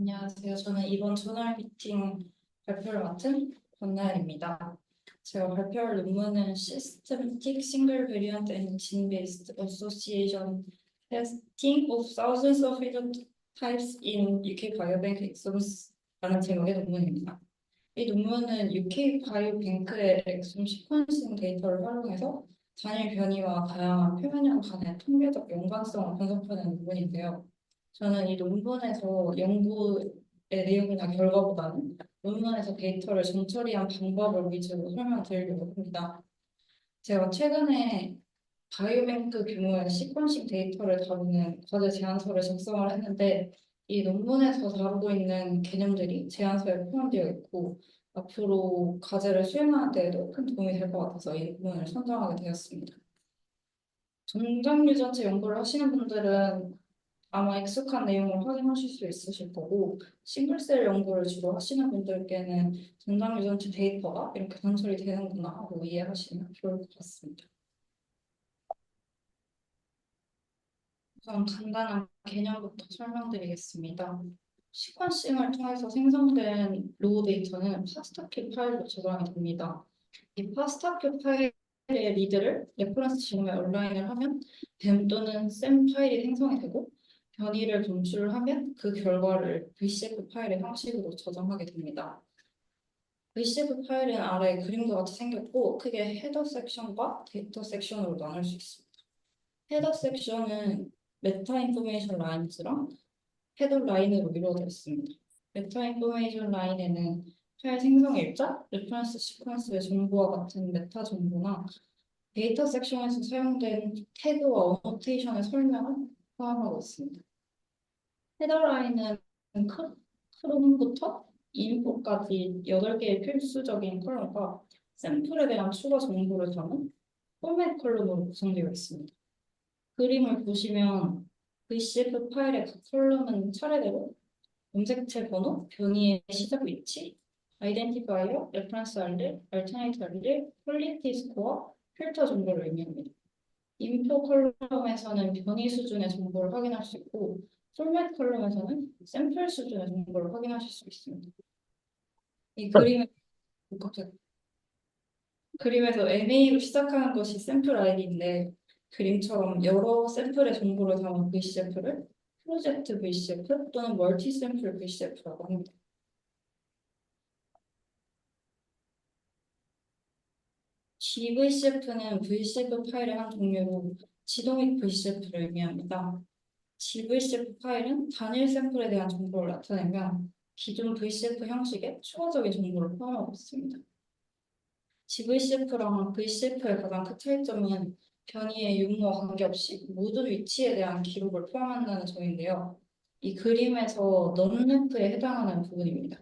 안녕하세요. 저는 이번 저널 미팅 발표를 맡은 권나연입니다. 제가 발표할 논문은 Systematic Single Variant and Gene-Based Association Testing of Thousands of Phenotypes in UK Biobank Exomes라는 제목의 논문입니다. 이 논문은 UK 바이오뱅크의 엑솜 시퀀싱 데이터를 활용해서 단일 변이와 다양한 표면형 간의 통계적 연관성을 분석하는 논문인데요. 저는 이 논문에서 연구의 내용이나 결과보다는 논문에서 데이터를 전처리한 방법을 위주로 설명드리려고 합니다. 제가 최근에 바이오뱅크 규모의 시퀀싱 데이터를 다루는 과제 제안서를 작성을 했는데 이 논문에서 다루고 있는 개념들이 제안서에 포함되어 있고 앞으로 과제를 수행하는 데에도 큰 도움이 될 것 같아서 이 논문을 선정하게 되었습니다. 전장 유전체 연구를 하시는 분들은 아마 익숙한 내용을 확인하실 수 있으실 거고 싱글셀 연구를 주로 하시는 분들께는 전장 유전체 데이터가 이렇게 관철이 되는구나 하고 이해하시면 좋을 것 같습니다. 우선 간단한 개념부터 설명드리겠습니다. 시퀀싱을 통해서 생성된 로우 데이터는 파스타큐 파일로 저장이 됩니다. 이 파스타큐 파일의 리드를 레퍼런스 지름에 온라인을 하면 뱀 또는 셈 파일이 생성이 되고 변이를 검출하면 그 결과를 VCF 파일의 형식으로 저장하게 됩니다. VCF 파일은 아래 그림과 같이 생겼고 크게 헤더 섹션과 데이터 섹션으로 나눌 수 있습니다. 헤더 섹션은 메타 인포메이션 라인즈랑 헤더 라인으로 이루어져 있습니다. 메타 인포메이션 라인에는 파일 생성 일자, 레퍼런스 시퀀스의 정보와 같은 메타 정보나 데이터 섹션에서 사용된 태그와 어노테이션의 설명을 포함하고 있습니다. 헤더 라인은 크롬부터 인포까지 8개의 필수적인 컬럼과 샘플에 대한 추가 정보를 담은 포맷 컬럼으로 구성되어 있습니다. 그림을 보시면 VCF 파일의 각 컬럼은 차례대로 검색체 번호, 변이의 시작 위치, 아이덴티파이어, 레퍼런스 알릴, 알터네이트 알릴, 퀄리티 스코어, 필터 정보를 의미합니다. 인포 컬럼에서는 변이 수준의 정보를 확인할 수 있고 포맷 컬럼에서는 샘플 수준의 정보를 확인하실 수 있습니다. 이 그림에서 MA로 시작하는 것이 샘플 아이디인데 그림처럼 여러 샘플의 정보를 담은 VCF를 프로젝트 VCF 또는 멀티 샘플 VCF라고 합니다. GVCF는 VCF 파일의 한 종류로 지도믹 VCF를 의미합니다. GVCF 파일은 단일 샘플에 대한 정보를 나타내면 기존 VCF 형식에 추가적인 정보를 포함하고 있습니다. GVCF랑 VCF의 가장 큰 차이점은 변이의 유무와 관계없이 모든 위치에 대한 기록을 포함한다는 점인데요. 이 그림에서 넌레프에 해당하는 부분입니다.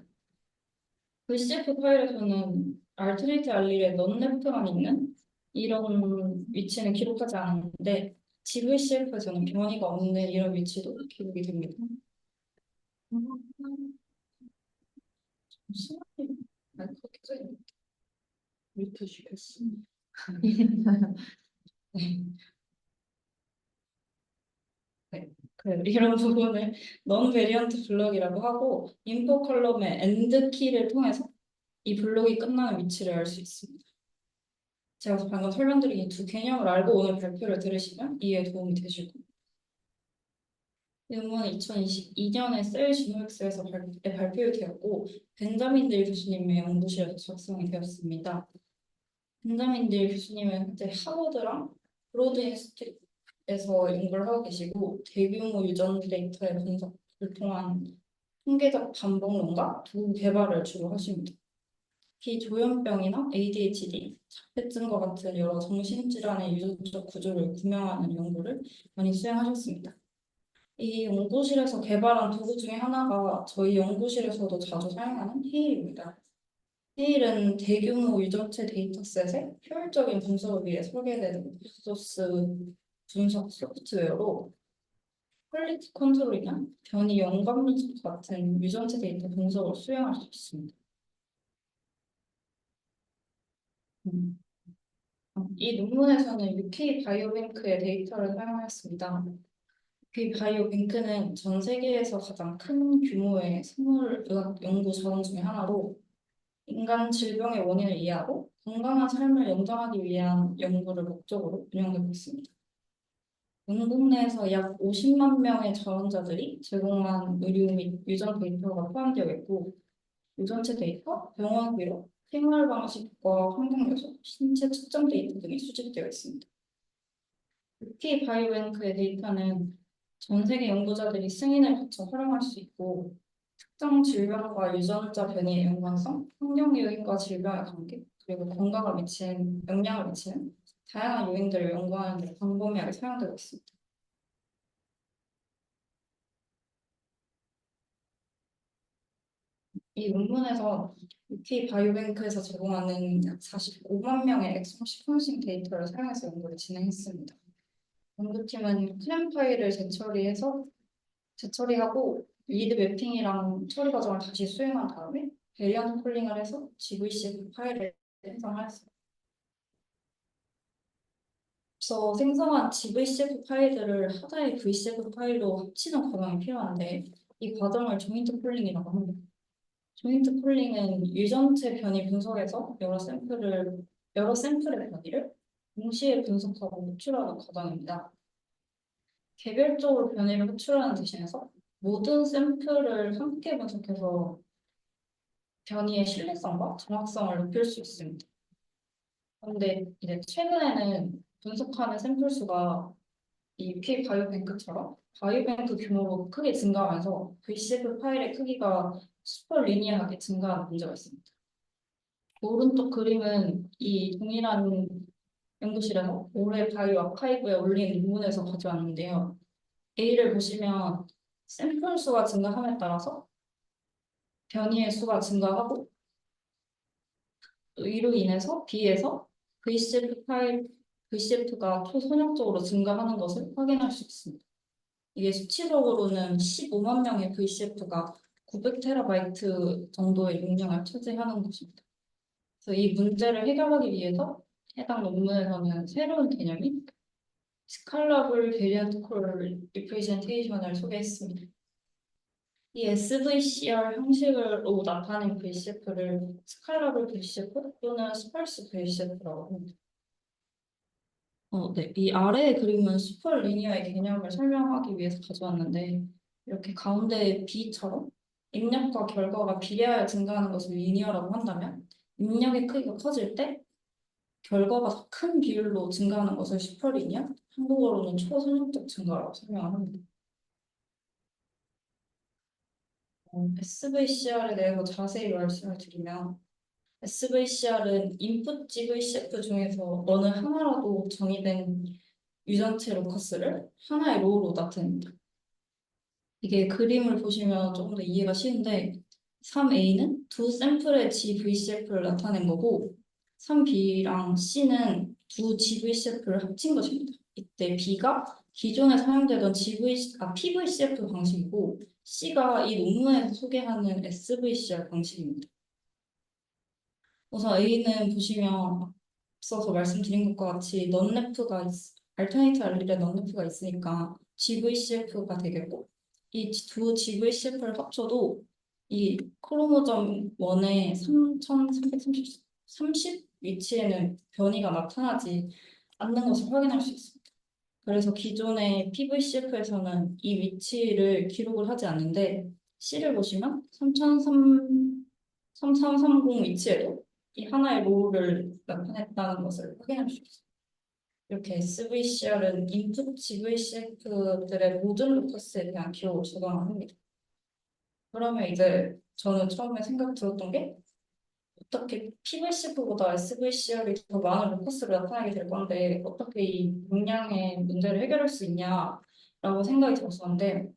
VCF 파일에서는 알터네이트 알릴에 넌레프만 있는 이런 위치는 기록하지 않는데 GVCF에서는 변이가 없는 이런 위치도 기록이 됩니다. 잠시만요. 그렇게 써있네. 뮤트 시켰어. 네. 네. 이런 부분을 non 베리언트 블럭이라고 하고 인포 컬럼의 엔드 키를 통해서 이 블록이 끝나는 위치를 알 수 있습니다. 제가 방금 설명드린 이 두 개념을 알고 오늘 발표를 들으시면 이해에 도움이 되실 겁니다. 이 논문은 2022년에 셀 지노믹스에서 발표되었고 벤자민 딜 교수님의 연구실에서 작성이 되었습니다. 벤자민 딜 교수님은 현재 하버드랑 브로드 인스티튜트에서 연구를 하고 계시고 대규모 유전 데이터의 분석을 통한 통계적 반복론과 도구 개발을 주로 하십니다. 특히 조현병이나 ADHD, 자폐증과 같은 여러 정신질환의 유전적 구조를 구명하는 연구를 많이 수행하셨습니다. 이 연구실에서 개발한 도구 중에 하나가 저희 연구실에서도 자주 사용하는 헤일입니다. 헤일은 대규모 유전체 데이터셋의 효율적인 분석을 위해 설계된 소스 분석 소프트웨어로 퀄리티 컨트롤이나 변이 연관 분석 같은 유전체 데이터 분석을 수행할 수 있습니다. 음. 이 논문에서는 UK 바이오뱅크의 데이터를 사용하였습니다. 그 바이오뱅크는 전 세계에서 가장 큰 규모의 생물의학 연구 자원 중에 하나로 인간 질병의 원인을 이해하고 건강한 삶을 연장하기 위한 연구를 목적으로 운영되고 있습니다. 영국 내에서 약 50만 명의 자원자들이 제공한 의료 및 유전 데이터가 포함되어 있고, 유전체 데이터, 병원 기록, 생활 방식과 환경 요소, 신체 측정 데이터 등이 수집되어 있습니다. UK 바이오뱅크의 데이터는 전 세계 연구자들이 승인을 거쳐 활용할 수 있고, 특정 질병과 유전자 변이의 연관성, 환경 요인과 질병의 관계, 그리고 건강을 미치는 영향을 미치는 다양한 요인들을 연구하는 데 광범위하게 사용되고 있습니다. 이 논문에서 UK 바이오뱅크에서 제공하는 약 45만 명의 엑송 시퀀싱 데이터를 사용해서 연구를 진행했습니다. 연구팀은 클램 파일을 재처리하고 리드 매핑이랑 처리 과정을 다시 수행한 다음에 베리언트 폴링을 해서 GVCF 파일을 생성하였습니다. 그래서 생성한 GVCF 파일들을 하나의 VCF 파일로 합치는 과정이 필요한데 이 과정을 조인트 폴링이라고 합니다. 조인트 폴링은 유전체 변이 분석에서 여러 샘플의 변이를 동시에 분석하고 호출하는 과정입니다. 개별적으로 변이를 호출하는 대신에서 모든 샘플을 함께 분석해서 변이의 신뢰성과 정확성을 높일 수 있습니다. 그런데 이제 최근에는 분석하는 샘플 수가 이 UK 바이오뱅크처럼 바이오뱅크 규모로 크게 증가하면서 VCF 파일의 크기가 슈퍼 리니어하게 증가하는 문제가 있습니다. 오른쪽 그림은 이 동일한 연구실에서 올해 바이오 아카이브에 올린 논문에서 가져왔는데요. A를 보시면 샘플 수가 증가함에 따라서 변이의 수가 증가하고 이로 인해서 B에서 VCF가 초선형적으로 증가하는 것을 확인할 수 있습니다. 이게 수치적으로는 15만 명의 VCF가 900테라바이트 정도의 용량을 차지하는 것입니다. 그래서 이 문제를 해결하기 위해서 해당 논문에서는 새로운 개념인 스칼라블 베리언트 콜 리프레젠테이션을 소개했습니다. 이 SVCR 형식으로 나타낸 VCF를 스칼라블 VCF 또는 스펄스 VCF라고 합니다. 네. 이 아래의 그림은 슈퍼 리니어의 개념을 설명하기 위해서 가져왔는데 이렇게 가운데 B처럼 입력과 결과가 비례하여 증가하는 것을 리니어라고 한다면 입력의 크기가 커질 때 결과가 더 큰 비율로 증가하는 것을 슈퍼리니어, 한국어로는 초선형적 증가라고 설명을 합니다. SVCR에 대해서 자세히 말씀을 드리면 SVCR은 인풋 GVCF 중에서 어느 하나라도 정의된 유전체 로커스를 하나의 로우로 나타냅니다. 이게 그림을 보시면 조금 더 이해가 쉬운데 3A는 두 샘플의 GVCF를 나타낸 거고 3B랑 C는 두 GVCF를 합친 것입니다. 이때 B가 기존에 사용되던 PVCF 방식이고 C가 이 논문에서 소개하는 SVCR 방식입니다. 우선 A는 보시면 앞서서 말씀드린 것과 같이 알터네이트 알릴에 넌레프가 있으니까 GVCF가 되겠고 이 두 GVCF를 합쳐도 이 크로모점 1의 3330 위치에는 변이가 나타나지 않는 것을 확인할 수 있습니다. 그래서 기존의 PVCF에서는 이 위치를 기록을 하지 않는데 C를 보시면 3330 위치에도 이 하나의 로우를 나타냈다는 것을 확인할 수 있습니다. 이렇게 SVCR은 인풋 GVCF들의 모든 로커스에 대한 기록을 저장합니다. 그러면 이제 저는 처음에 생각 들었던 게 어떻게 PVCF보다 SVCR이 더 많은 로커스를 나타내게 될 건데 어떻게 이 용량의 문제를 해결할 수 있냐라고 생각이 들었었는데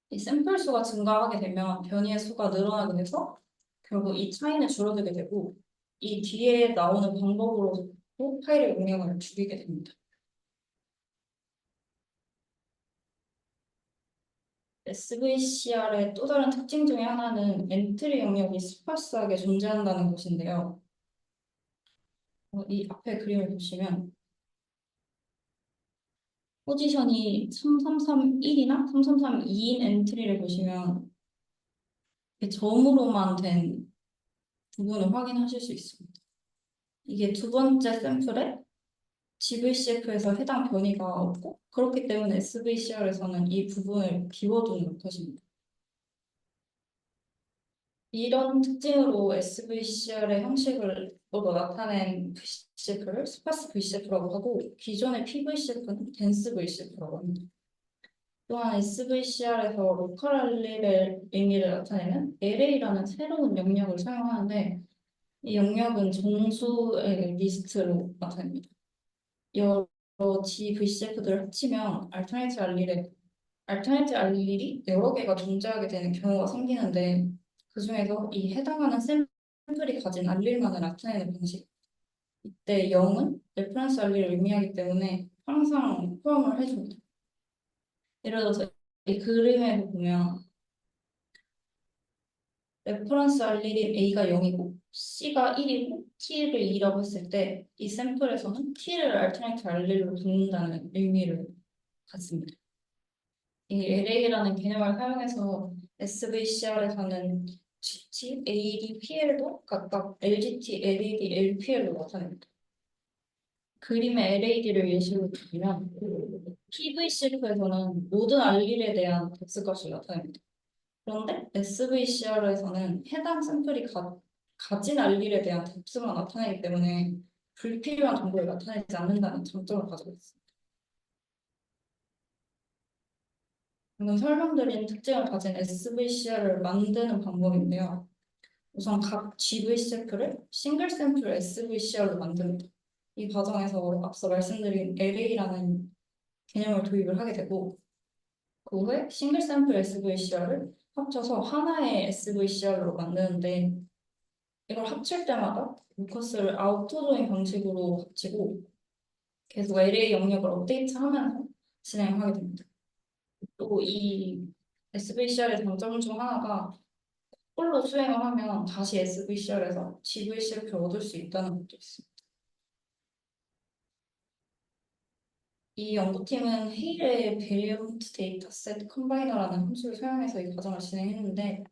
이 샘플 수가 증가하게 되면 변이의 수가 늘어나게 돼서 결국 이 차이는 줄어들게 되고 이 뒤에 나오는 방법으로도 파일의 용량을 줄이게 됩니다. SVCR의 또 다른 특징 중에 하나는 엔트리 영역이 스파스하게 존재한다는 것인데요. 이 앞에 그림을 보시면 포지션이 3331이나 3332인 엔트리를 보시면 점으로만 된 부분을 확인하실 수 있습니다. 이게 두 번째 샘플에 GVCF에서 해당 변이가 없고 그렇기 때문에 SVCR에서는 이 부분을 비워두는 것입니다. 이런 특징으로 SVCR의 형식으로 나타낸 VCF를 스파스 VCF라고 하고 기존의 PVCF는 덴스 VCF라고 합니다. 또한 SVCR에서 로컬 알릴의 의미를 나타내는 LA라는 새로운 영역을 사용하는데 이 영역은 정수의 리스트로 나타냅니다. 여러 GVCF들을 합치면 알터네이트 알릴이 여러 개가 존재하게 되는 경우가 생기는데 그 중에서 이 해당하는 샘플이 가진 알릴만을 나타내는 방식. 이때 0은 레퍼런스 알릴을 의미하기 때문에 항상 포함을 해줍니다. 예를 들어서 이 그림에 보면 레퍼런스 알릴인 A가 0이고 C가 1이고 T를 2라고 했을 때 이 샘플에서는 T를 알터네이트 알릴로 붙는다는 의미를 갖습니다. 이 LA라는 개념을 사용해서 SVCR에서는 GT, AD, PL도 각각 LGT, LAD, LPL로 나타냅니다. 그림의 LAD를 예시로 들면 PVC에서는 모든 알릴에 대한 덱스값을 나타냅니다. 그런데 SVCR에서는 해당 샘플이 가진 알릴에 대한 덱스만 나타내기 때문에 불필요한 정보를 나타내지 않는다는 장점을 가지고 있습니다. 방금 설명드린 특징을 가진 SVCR을 만드는 방법인데요. 우선 각 GVCF를 싱글 샘플 SVCR로 만듭니다. 이 과정에서 앞서 말씀드린 LA라는 개념을 도입을 하게 되고 그 후에 싱글 샘플 SVCR을 합쳐서 하나의 SVCR로 만드는데 이걸 합칠 때마다 루커스를 아우터 조인 방식으로 합치고 계속 LA 영역을 업데이트하면서 진행하게 됩니다. 또 이 SVCR의 장점 중 하나가 홀로 수행을 하면 다시 SVCR에서 GVC를 얻을 수 있다는 것도 있습니다. 이 연구팀은 헤일의 베리언트 데이터셋 컴바이너라는 함수를 사용해서 이 과정을 진행했는데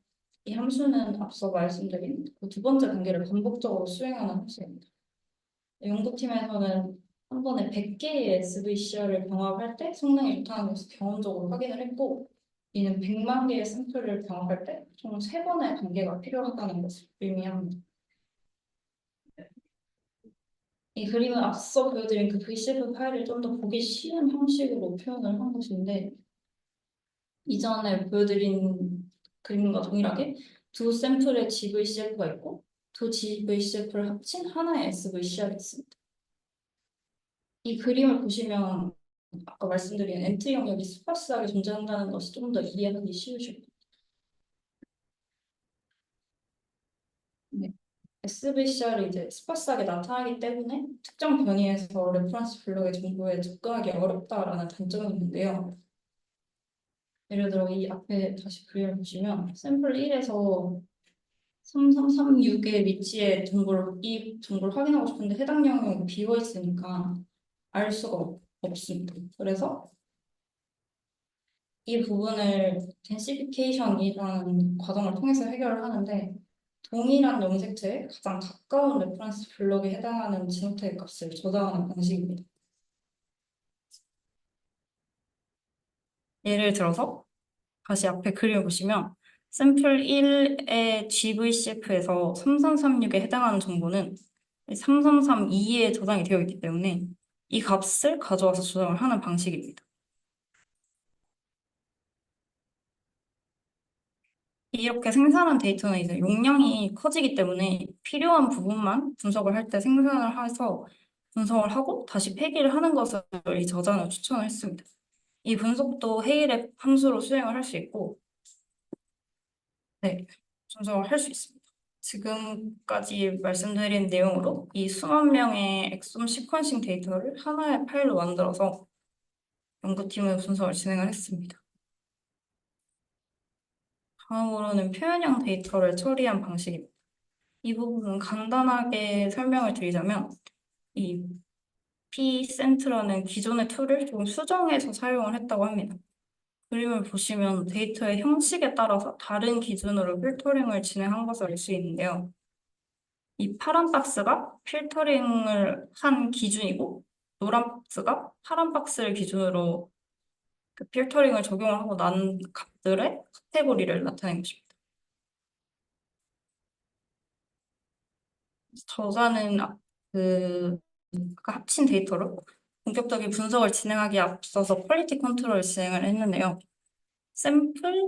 이 함수는 앞서 말씀드린 그 두 번째 단계를 반복적으로 수행하는 함수입니다. 연구팀에서는 한 번에 100개의 SVCR을 병합할 때 성능이 좋다는 것을 경험적으로 확인을 했고 이는 100만 개의 샘플을 병합할 때 총 3번의 단계가 필요하다는 것을 의미합니다. 이 그림은 앞서 보여드린 그 VCF 파일을 좀 더 보기 쉬운 형식으로 표현을 한 것인데 이전에 보여드린 그림과 동일하게 두 샘플의 GVCF가 있고 두 GVCF를 합친 하나의 SVCR이 있습니다. 이 그림을 보시면 아까 말씀드린 엔트리 영역이 스파스하게 존재한다는 것이 좀 더 이해하기 쉬우실 거예요. 네. SVCR이 이제 스파스하게 나타나기 때문에 특정 변이에서 레퍼런스 블록의 정보에 접근하기 어렵다라는 단점이 있는데요. 예를 들어 이 앞에 다시 그림을 보시면 샘플 1에서 3336의 위치의 이 정보를 확인하고 싶은데 해당 영역이 비어 있으니까 알 수가 없습니다. 그래서 이 부분을 덴시피케이션이라는 과정을 통해서 해결을 하는데 동일한 염색체에 가장 가까운 레퍼런스 블록에 해당하는 지노타입 값을 저장하는 방식입니다. 예를 들어서 다시 앞에 그림을 보시면 샘플 1의 GVCF에서 3336에 해당하는 정보는 3332에 저장이 되어 있기 때문에 이 값을 가져와서 저장을 하는 방식입니다. 이렇게 생산한 데이터는 이제 용량이 커지기 때문에 필요한 부분만 분석을 할 때 생산을 해서 분석을 하고 다시 폐기를 하는 것을 이 저장을 추천을 했습니다. 이 분석도 헤일의 함수로 수행을 할 수 있고, 네, 분석을 할 수 있습니다. 지금까지 말씀드린 내용으로 이 수만 명의 엑솜 시퀀싱 데이터를 하나의 파일로 만들어서 연구팀의 분석을 진행을 했습니다. 다음으로는 표현형 데이터를 처리한 방식입니다. 이 부분은 간단하게 설명을 드리자면 이 P센트라는 기존의 툴을 조금 수정해서 사용을 했다고 합니다. 그림을 보시면 데이터의 형식에 따라서 다른 기준으로 필터링을 진행한 것을 알 수 있는데요. 이 파란 박스가 필터링을 한 기준이고, 노란 박스가 파란 박스를 기준으로 그 필터링을 적용을 하고 난 값들의 카테고리를 나타낸 것입니다. 저자는 그 합친 데이터로 본격적인 분석을 진행하기에 앞서서 퀄리티 컨트롤을 진행을 했는데요. 샘플,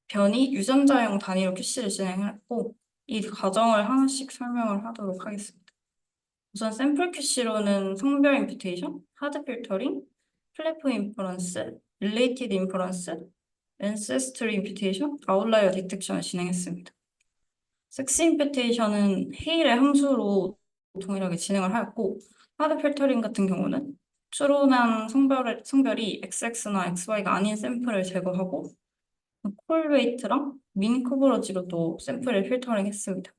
변이, 유전자형 단위로 QC를 진행했고, 이 과정을 하나씩 설명을 하도록 하겠습니다. 우선 샘플 QC로는 성별 임퓨테이션, 하드 필터링, 플래프 인퍼런스, 릴레이티드 인퍼런스, 앤세스터리 임퓨테이션, 아웃라이어 디텍션을 진행했습니다. 섹스 임퓨테이션은 헤일의 함수로 동일하게 진행을 하였고, 하드 필터링 같은 경우는 추론한 성별이 XX나 XY가 아닌 샘플을 제거하고 콜 웨이트랑 민 커버러지로도 샘플을 필터링 했습니다.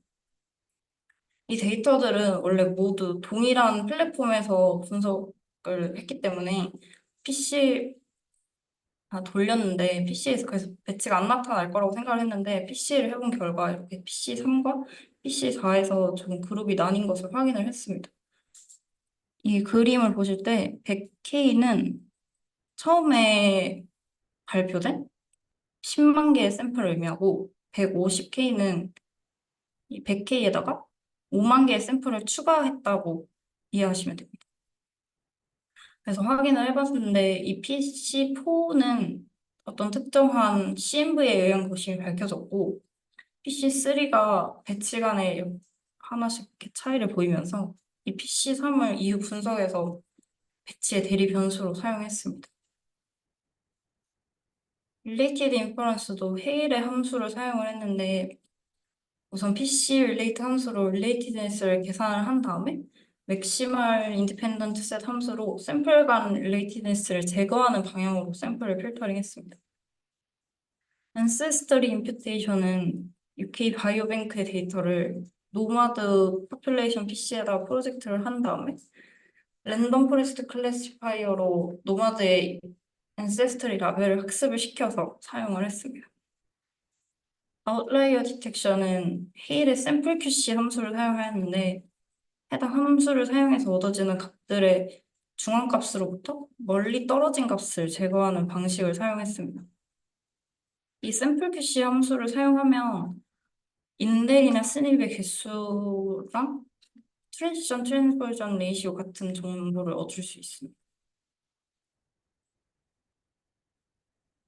이 데이터들은 원래 모두 동일한 플랫폼에서 분석을 했기 때문에 돌렸는데 PC에서 그래서 배치가 안 나타날 거라고 생각을 했는데 PC를 해본 결과 이렇게 PC3과 PC4에서 좀 그룹이 나뉜 것을 확인을 했습니다. 이 그림을 보실 때 100K는 처음에 발표된 10만 개의 샘플을 의미하고 150K는 이 100K에다가 5만 개의 샘플을 추가했다고 이해하시면 됩니다. 그래서 확인을 해봤는데 이 PC4는 어떤 특정한 CMV에 의한 것이 밝혀졌고 PC3가 배치 간에 하나씩 이렇게 차이를 보이면서 이 PC3을 이후 분석해서 배치의 대리 변수로 사용했습니다. Related Inference도 헤일의 함수를 사용을 했는데 우선 PC relate 함수로 relatedness를 계산을 한 다음에 maximal independent set 함수로 샘플 간 relatedness를 제거하는 방향으로 샘플을 필터링 했습니다. ancestry imputation은 UK 바이오뱅크의 데이터를 노마드 포퓰레이션 PC에다가 프로젝트를 한 다음에 랜덤 포레스트 클래시파이어로 노마드의 ancestry 라벨을 학습을 시켜서 사용을 했습니다. 아웃라이어 디텍션은 헤일의 샘플 QC 함수를 사용하였는데 해당 함수를 사용해서 얻어지는 값들의 중앙값으로부터 멀리 떨어진 값을 제거하는 방식을 사용했습니다. 이 샘플 QC 함수를 사용하면 인델이나 스닙의 개수랑 트랜지션 트랜스버전 레이시오 같은 정보를 얻을 수 있습니다.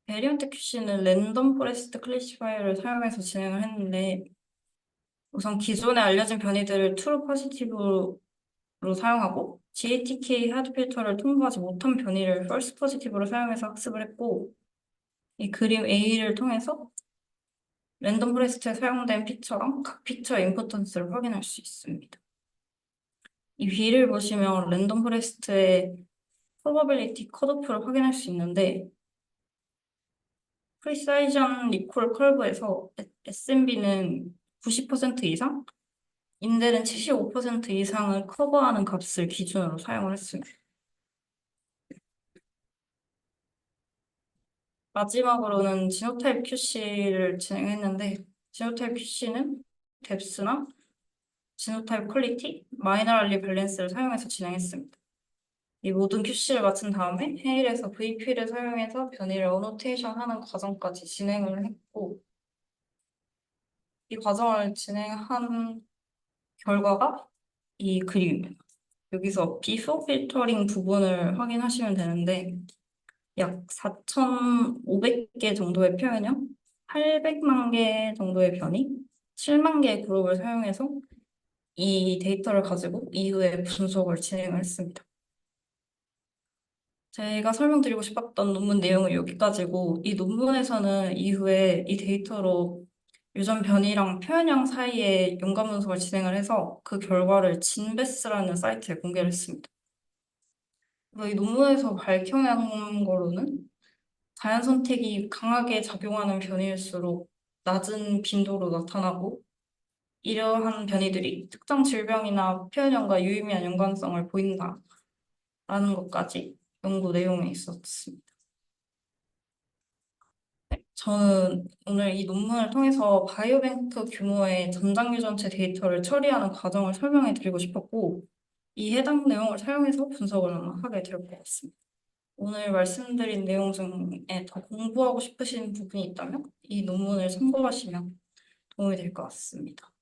베리언트 QC는 랜덤 포레스트 클래시파이어를 사용해서 진행을 했는데 우선 기존에 알려진 변이들을 트루 포지티브로 사용하고 GATK 하드 필터를 통과하지 못한 변이를 false positive로 사용해서 학습을 했고 이 그림 A를 통해서 랜덤 포레스트에 사용된 피처랑 각 피처의 임포턴스를 확인할 수 있습니다. 이 B를 보시면 랜덤 포레스트의 probability 컷오프를 확인할 수 있는데 프리사이전 리콜 커브에서 SMB는 90% 이상, 인델은 75% 이상을 커버하는 값을 기준으로 사용을 했습니다. 마지막으로는 지노타입 QC를 진행했는데 지노타입 QC는 뎁스나 지노타입 퀄리티, 마이너럴리 밸런스를 사용해서 진행했습니다. 이 모든 QC를 마친 다음에 헤일에서 VP를 사용해서 변이를 어노테이션 하는 과정까지 진행을 했고 이 과정을 진행한 결과가 이 그림입니다. 여기서 비포 필터링 부분을 확인하시면 되는데 약 4,500개 정도의 표현형, 800만 개 정도의 변이, 7만 개의 그룹을 사용해서 이 데이터를 가지고 이후에 분석을 진행을 했습니다. 제가 설명드리고 싶었던 논문 내용은 여기까지고 이 논문에서는 이후에 이 데이터로 유전 변이랑 표현형 사이에 연관 분석을 진행을 해서 그 결과를 진베스라는 사이트에 공개를 했습니다. 그래서 이 논문에서 밝혀낸 거로는 자연 선택이 강하게 작용하는 변이일수록 낮은 빈도로 나타나고 이러한 변이들이 특정 질병이나 표현형과 유의미한 연관성을 보인다. 것까지 연구 내용에 있었습니다. 저는 오늘 이 논문을 통해서 바이오뱅크 규모의 전장 유전체 데이터를 처리하는 과정을 설명해 드리고 싶었고, 이 해당 내용을 사용해서 분석을 하게 될 것 같습니다. 오늘 말씀드린 내용 중에 더 공부하고 싶으신 부분이 있다면 이 논문을 참고하시면 도움이 될 것 같습니다.